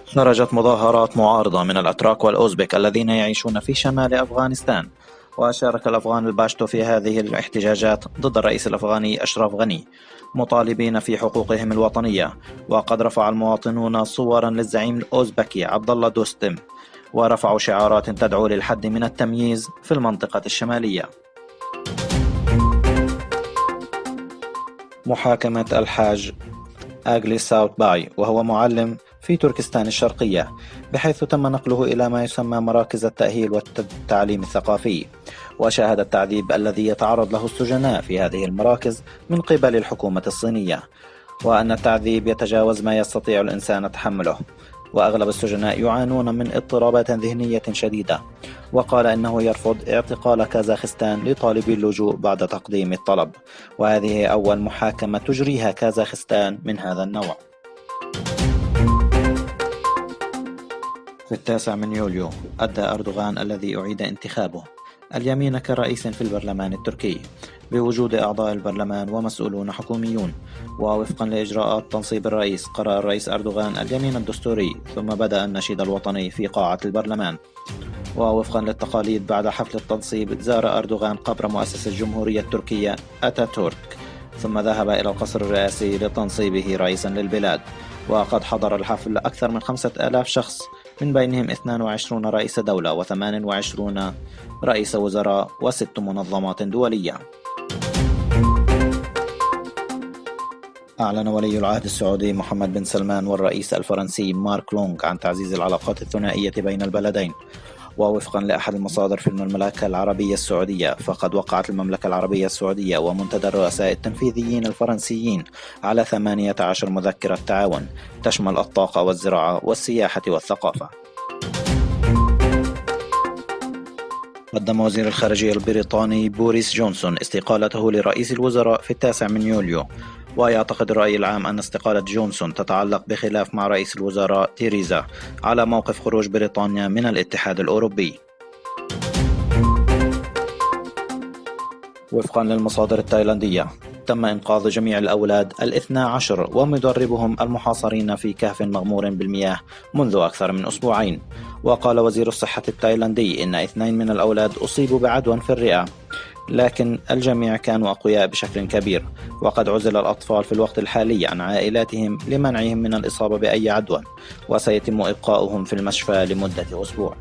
خرجت مظاهرات معارضة من الأتراك والأوزبك الذين يعيشون في شمال أفغانستان، وشارك الأفغان الباشتو في هذه الاحتجاجات ضد الرئيس الأفغاني أشرف غني مطالبين في حقوقهم الوطنية. وقد رفع المواطنون صورا للزعيم الأوزبكي عبد الله دوستم، ورفعوا شعارات تدعو للحد من التمييز في المنطقة الشمالية. محاكمة الحاج آغلي ساوت باي، وهو معلم في تركستان الشرقية، بحيث تم نقله إلى ما يسمى مراكز التأهيل والتعليم الثقافي، وشاهد التعذيب الذي يتعرض له السجناء في هذه المراكز من قبل الحكومة الصينية، وأن التعذيب يتجاوز ما يستطيع الإنسان تحمله، وأغلب السجناء يعانون من اضطرابات ذهنية شديدة. وقال إنه يرفض اعتقال كازاخستان لطالبي اللجوء بعد تقديم الطلب، وهذه أول محاكمة تجريها كازاخستان من هذا النوع. في 9 يوليو أدى أردوغان الذي أعيد انتخابه اليمين كرئيس في البرلمان التركي بوجود أعضاء البرلمان ومسؤولون حكوميون. ووفقا لإجراءات تنصيب الرئيس، قرأ الرئيس أردوغان اليمين الدستوري، ثم بدأ النشيد الوطني في قاعة البرلمان. ووفقا للتقاليد، بعد حفل التنصيب زار أردوغان قبر مؤسس الجمهورية التركية أتاتورك، ثم ذهب إلى القصر الرئاسي لتنصيبه رئيسا للبلاد. وقد حضر الحفل أكثر من 5000 شخص، من بينهم 22 رئيس دولة و28 رئيس وزراء و6 منظمات دولية. أعلن ولي العهد السعودي محمد بن سلمان والرئيس الفرنسي مارك لونغ عن تعزيز العلاقات الثنائية بين البلدين. ووفقا لأحد المصادر في المملكة العربية السعودية، فقد وقعت المملكة العربية السعودية ومنتدى الرؤساء التنفيذيين الفرنسيين على 18 مذكرة تعاون تشمل الطاقة والزراعة والسياحة والثقافة. قدم وزير الخارجية البريطاني بوريس جونسون استقالته لرئيس الوزراء في 9 يوليو، ويعتقد الرأي العام أن استقالة جونسون تتعلق بخلاف مع رئيس الوزراء تيريزا على موقف خروج بريطانيا من الاتحاد الأوروبي. وفقا للمصادر التايلاندية، تم إنقاذ جميع الأولاد 12 ومدربهم المحاصرين في كهف مغمور بالمياه منذ أكثر من أسبوعين. وقال وزير الصحة التايلاندي إن 2 من الأولاد أصيبوا بعدوى في الرئة، لكن الجميع كانوا أقوياء بشكل كبير. وقد عزل الأطفال في الوقت الحالي عن عائلاتهم لمنعهم من الإصابة بأي عدوى، وسيتم إبقاؤهم في المشفى لمدة أسبوع.